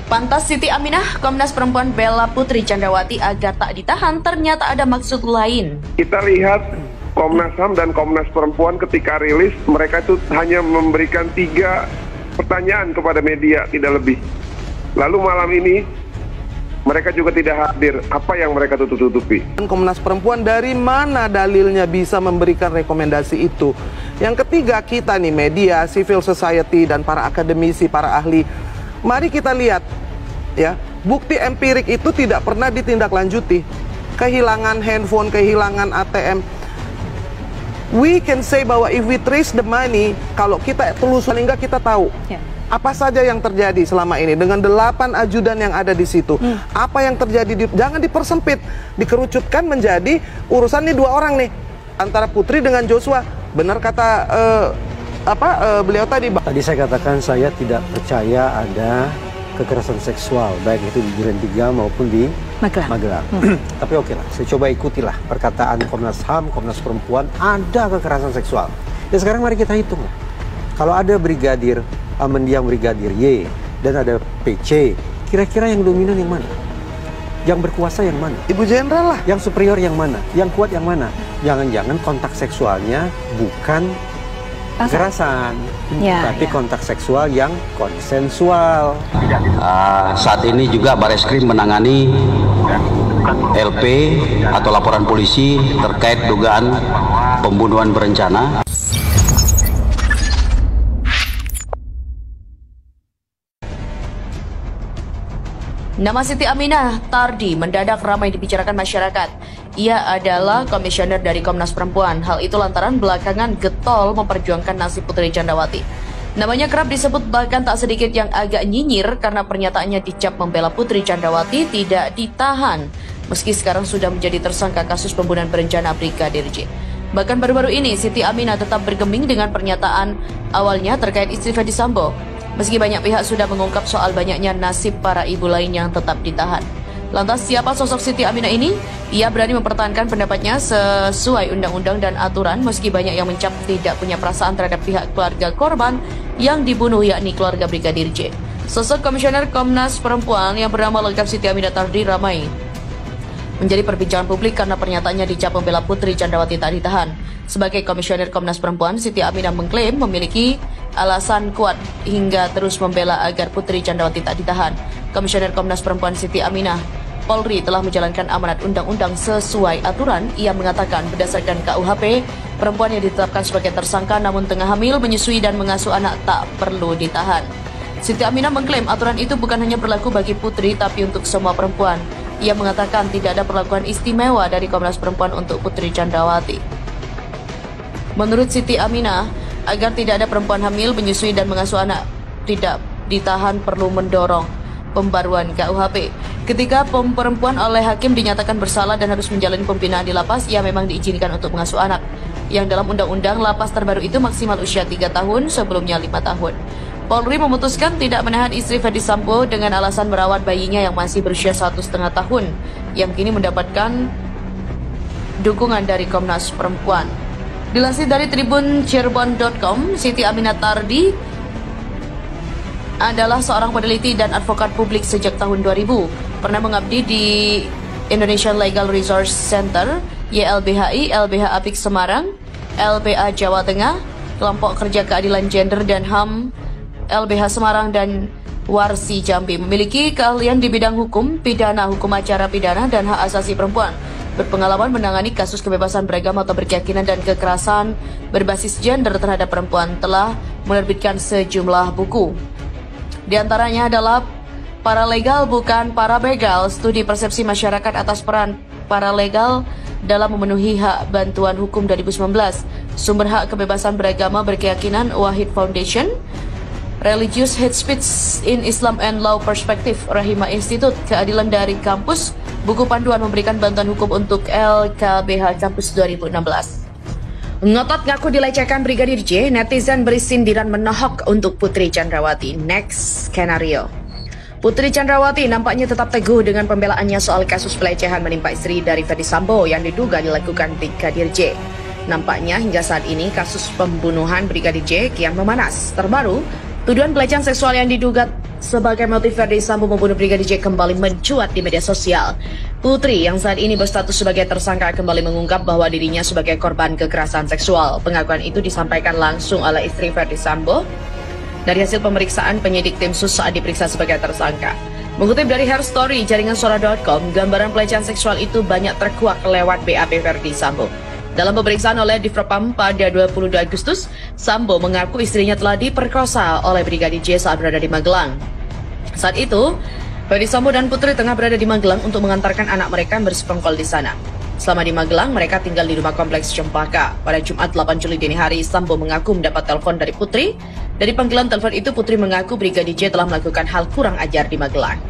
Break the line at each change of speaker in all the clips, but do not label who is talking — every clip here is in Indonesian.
Pantas Siti Aminah, Komnas Perempuan bela Putri Chandrawati agar tak ditahan, ternyata ada maksud lain.
Kita lihat Komnas HAM dan Komnas Perempuan ketika rilis, mereka itu hanya memberikan 3 pertanyaan kepada media, tidak lebih. Lalu malam ini, mereka juga tidak hadir. Apa yang mereka tutup-tutupi?
Komnas Perempuan dari mana dalilnya bisa memberikan rekomendasi itu? Yang ketiga, kita nih media, civil society, dan para akademisi, para ahli, mari kita lihat ya, bukti empirik itu tidak pernah ditindaklanjuti. Kehilangan handphone, kehilangan ATM. We can say bahwa if we trace the money, kalau kita telusuri hingga kita tahu apa saja yang terjadi selama ini dengan 8 ajudan yang ada di situ. Apa yang terjadi, jangan dipersempit, dikerucutkan menjadi urusan nih 2 orang nih, antara Putri dengan Joshua. Benar kata beliau tadi.
Tadi saya katakan saya tidak percaya ada kekerasan seksual, baik itu di Duren 3 maupun di Magelang. Tapi oke lah, saya coba ikutilah perkataan Komnas HAM, Komnas Perempuan, ada kekerasan seksual. Ya sekarang mari kita hitung. Kalau ada brigadir, mendiang brigadir Y, dan ada PC, kira-kira yang dominan yang mana? Yang berkuasa yang mana?
Ibu Jenderal lah.
Yang superior yang mana? Yang kuat yang mana? Jangan-jangan kontak seksualnya bukan kekerasan, tapi kontak seksual yang konsensual.
Saat ini juga Bareskrim menangani LP atau laporan polisi terkait dugaan pembunuhan berencana.
Nama Siti Aminah Tardi mendadak ramai dibicarakan masyarakat. Ia adalah komisioner dari Komnas Perempuan. Hal itu lantaran belakangan getol memperjuangkan nasib Putri Chandrawati. Namanya kerap disebut, bahkan tak sedikit yang agak nyinyir karena pernyataannya dicap membela Putri Chandrawati tidak ditahan, meski sekarang sudah menjadi tersangka kasus pembunuhan berencana Brigadir J. Bahkan baru-baru ini Siti Aminah tetap bergeming dengan pernyataan awalnya terkait istri Ferdy Sambo. Meski banyak pihak sudah mengungkap soal banyaknya nasib para ibu lain yang tetap ditahan. Lantas siapa sosok Siti Aminah ini? Ia berani mempertahankan pendapatnya sesuai undang-undang dan aturan meski banyak yang mencap tidak punya perasaan terhadap pihak keluarga korban yang dibunuh, yakni keluarga Brigadir J. Sosok komisioner Komnas Perempuan yang bernama lengkap Siti Aminah Tardi ramai menjadi perbincangan publik karena pernyataannya dicap membela Putri Chandrawati tak ditahan. Sebagai komisioner Komnas Perempuan, Siti Aminah mengklaim memiliki alasan kuat hingga terus membela agar Putri Chandrawati tak ditahan. Komisioner Komnas Perempuan Siti Aminah, Polri telah menjalankan amanat undang-undang sesuai aturan. Ia mengatakan berdasarkan KUHP, perempuan yang ditetapkan sebagai tersangka namun tengah hamil, menyusui dan mengasuh anak tak perlu ditahan. Siti Aminah mengklaim aturan itu bukan hanya berlaku bagi Putri tapi untuk semua perempuan. Ia mengatakan tidak ada perlakuan istimewa dari Komnas Perempuan untuk Putri Chandrawati. Menurut Siti Aminah, agar tidak ada perempuan hamil, menyusui dan mengasuh anak tidak ditahan perlu mendorong pembaruan KUHP. Ketika perempuan oleh hakim dinyatakan bersalah dan harus menjalani pembinaan di lapas, ia memang diizinkan untuk mengasuh anak. Yang dalam undang-undang lapas terbaru itu maksimal usia 3 tahun, sebelumnya 5 tahun. Polri memutuskan tidak menahan istri Ferdy Sambo dengan alasan merawat bayinya yang masih berusia 1,5 tahun, yang kini mendapatkan dukungan dari Komnas Perempuan. Dilansir dari Tribun Cirebon.com, Siti Aminah Tardi adalah seorang peneliti dan advokat publik sejak tahun 2000. Pernah mengabdi di Indonesian Legal Resource Center, YLBHI, LBH Apik Semarang, LBA Jawa Tengah, Kelompok Kerja Keadilan Gender dan HAM, LBH Semarang, dan Warsi Jambi. Memiliki keahlian di bidang hukum, pidana, hukum acara pidana, dan hak asasi perempuan. Berpengalaman menangani kasus kebebasan beragama atau berkeyakinan dan kekerasan berbasis gender terhadap perempuan, telah menerbitkan sejumlah buku. Di antaranya adalah Paralegal Bukan Parabegal, Studi Persepsi Masyarakat atas Peran Paralegal dalam Memenuhi Hak Bantuan Hukum 2019, Sumber Hak Kebebasan Beragama Berkeyakinan Wahid Foundation, Religious Hate Speech in Islam and Law Perspective Rahimah Institute, Keadilan dari Kampus, buku panduan memberikan bantuan hukum untuk LKBH Kampus 2016. Ngotot ngaku dilecehkan Brigadir J, netizen beri sindiran menohok untuk Putri Chandrawati. Next skenario. Putri Chandrawati nampaknya tetap teguh dengan pembelaannya soal kasus pelecehan menimpa istri dari Ferdy Sambo yang diduga dilakukan Brigadir J. Nampaknya hingga saat ini kasus pembunuhan Brigadir J kian memanas. Terbaru, tuduhan pelecehan seksual yang diduga sebagai motif Verdi Sambo membunuh Brigadir J kembali mencuat di media sosial. Putri yang saat ini berstatus sebagai tersangka kembali mengungkap bahwa dirinya sebagai korban kekerasan seksual. Pengakuan itu disampaikan langsung oleh istri Verdi Sambo dari hasil pemeriksaan penyidik tim sus saat diperiksa sebagai tersangka. Mengutip dari Herstory jaringan suara.com, gambaran pelecehan seksual itu banyak terkuak lewat BAP Verdi Sambo. Dalam pemeriksaan oleh Divpropam pada 22 Agustus, Sambo mengaku istrinya telah diperkosa oleh Brigadir J saat berada di Magelang. Saat itu, Verdi Sambo dan Putri tengah berada di Magelang untuk mengantarkan anak mereka yang bersekongkol di sana. Selama di Magelang, mereka tinggal di rumah kompleks Cempaka. Pada Jumat 8 Juli dini hari, Sambo mengaku mendapat telepon dari Putri. Dari panggilan telepon itu, Putri mengaku Brigadir J telah melakukan hal kurang ajar di Magelang.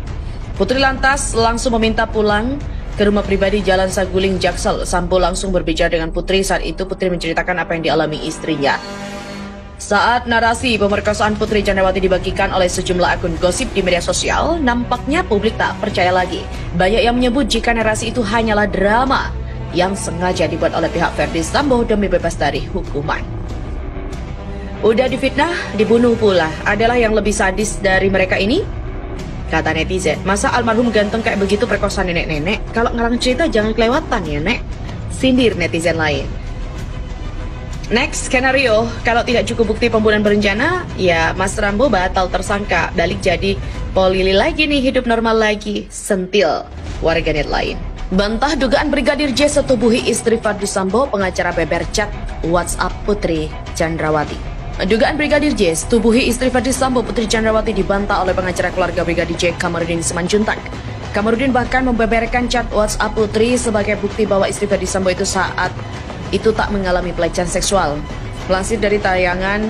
Putri lantas langsung meminta pulang ke rumah pribadi Jalan Saguling, Jaksel. Sambo langsung berbicara dengan Putri. Saat itu Putri menceritakan apa yang dialami istrinya. Saat narasi pemerkosaan Putri Chandrawati dibagikan oleh sejumlah akun gosip di media sosial, nampaknya publik tak percaya lagi. Banyak yang menyebut jika narasi itu hanyalah drama yang sengaja dibuat oleh pihak Verdi Sambo demi bebas dari hukuman. Udah difitnah, dibunuh pula. Adalah yang lebih sadis dari mereka ini? Kata netizen, masa almarhum ganteng kayak begitu perkosa nenek-nenek? Kalau ngarang cerita jangan kelewatan ya, Nek. Sindir netizen lain. Next skenario, kalau tidak cukup bukti pembunuhan berencana, ya Mas Rambo batal tersangka. Balik jadi polili lagi nih, hidup normal lagi. Sentil warganet lain. Bantah dugaan Brigadir J setubuhi istri Verdi Sambo, pengacara beber chat WhatsApp Putri Chandrawati. Dugaan Brigadir J setubuhi istri Verdi Sambo, Putri Chandrawati dibantah oleh pengacara keluarga Brigadir J, Kamarudin Simanjuntak. Kamarudin bahkan membeberkan chat WhatsApp Putri sebagai bukti bahwa istri Verdi Sambo itu saat itu tak mengalami pelecehan seksual. Melansir dari tayangan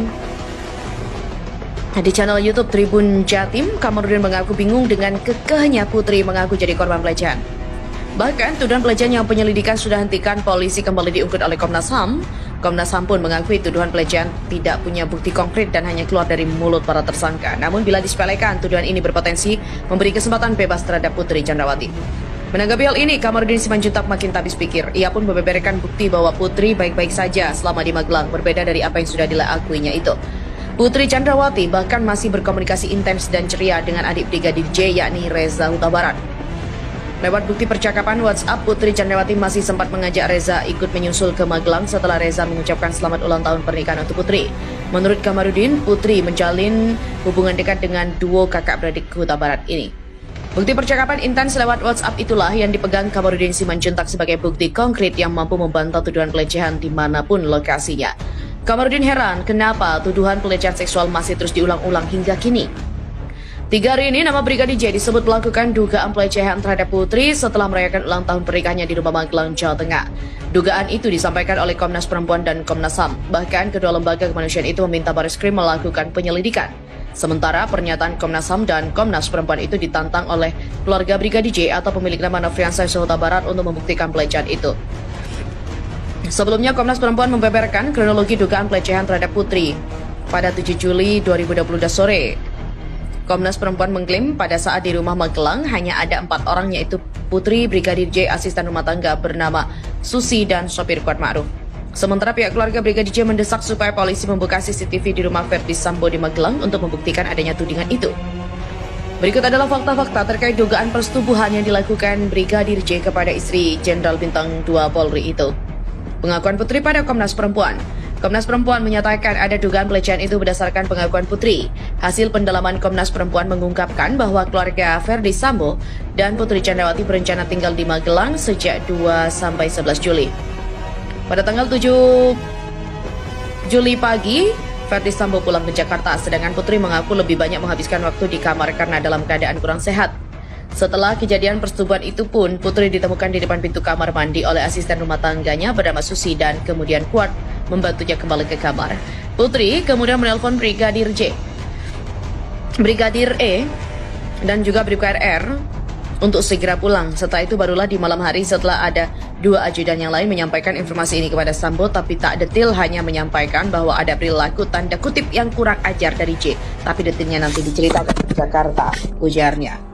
di channel YouTube Tribun Jatim, Kamarudin mengaku bingung dengan kekehnya Putri mengaku jadi korban pelecehan. Bahkan tuduhan pelecehan yang penyelidikan sudah hentikan polisi kembali diungkit oleh Komnas HAM. Komnas HAM pun mengakui tuduhan pelecehan tidak punya bukti konkret dan hanya keluar dari mulut para tersangka. Namun bila disepelekan, tuduhan ini berpotensi memberi kesempatan bebas terhadap Putri Chandrawati. Menanggapi hal ini, Kamarudin Simanjuntak makin tak habis pikir. Ia pun membeberkan bukti bahwa Putri baik-baik saja selama di Magelang, berbeda dari apa yang sudah diakuinya itu. Putri Chandrawati bahkan masih berkomunikasi intens dan ceria dengan adik Brigadir J, yakni Reza Huta Barat. Lewat bukti percakapan WhatsApp, Putri Chandrawati masih sempat mengajak Reza ikut menyusul ke Magelang setelah Reza mengucapkan selamat ulang tahun pernikahan untuk Putri. Menurut Kamarudin, Putri menjalin hubungan dekat dengan duo kakak beradik Huta Barat ini. Bukti percakapan intens lewat WhatsApp itulah yang dipegang Kamarudin Simanjuntak sebagai bukti konkret yang mampu membantah tuduhan pelecehan dimanapun lokasinya. Kamarudin heran kenapa tuduhan pelecehan seksual masih terus diulang-ulang hingga kini. 3 hari ini nama Brigadir J disebut melakukan dugaan pelecehan terhadap Putri setelah merayakan ulang tahun pernikahannya di rumah Magelang, Jawa Tengah. Dugaan itu disampaikan oleh Komnas Perempuan dan Komnas HAM. Bahkan kedua lembaga kemanusiaan itu meminta Bareskrim melakukan penyelidikan. Sementara pernyataan Komnas HAM dan Komnas Perempuan itu ditantang oleh keluarga Brigadir J atau pemilik nama Nofriansah Huta Barat untuk membuktikan pelecehan itu. Sebelumnya Komnas Perempuan membeberkan kronologi dugaan pelecehan terhadap Putri. Pada 7 Juli 2022 sore, Komnas Perempuan mengklaim pada saat di rumah Magelang hanya ada 4 orang, yaitu Putri, Brigadir J, asisten rumah tangga bernama Susi, dan sopir Kuat Ma'ruf. Sementara pihak keluarga Brigadir J mendesak supaya polisi membuka CCTV di rumah Verdi Sambo di Magelang untuk membuktikan adanya tudingan itu. Berikut adalah fakta-fakta terkait dugaan persetubuhan yang dilakukan Brigadir J kepada istri Jenderal Bintang 2 Polri itu. Pengakuan Putri pada Komnas Perempuan. Komnas Perempuan menyatakan ada dugaan pelecehan itu berdasarkan pengakuan Putri. Hasil pendalaman Komnas Perempuan mengungkapkan bahwa keluarga Verdi Sambo dan Putri Chandrawati berencana tinggal di Magelang sejak 2 sampai 11 Juli. Pada tanggal 7 Juli pagi, Verdi Sambo pulang ke Jakarta, sedangkan Putri mengaku lebih banyak menghabiskan waktu di kamar karena dalam keadaan kurang sehat. Setelah kejadian persetubuhan itu pun, Putri ditemukan di depan pintu kamar mandi oleh asisten rumah tangganya bernama Susi dan kemudian Kuat membantunya kembali ke kamar. Putri kemudian menelpon Brigadir J, Brigadir E, dan juga Brigadir R untuk segera pulang. Setelah itu barulah di malam hari setelah ada 2 ajudan yang lain menyampaikan informasi ini kepada Sambo, tapi tak detil, hanya menyampaikan bahwa ada perilaku tanda kutip yang kurang ajar dari J. Tapi detilnya nanti diceritakan di Jakarta, ujarnya.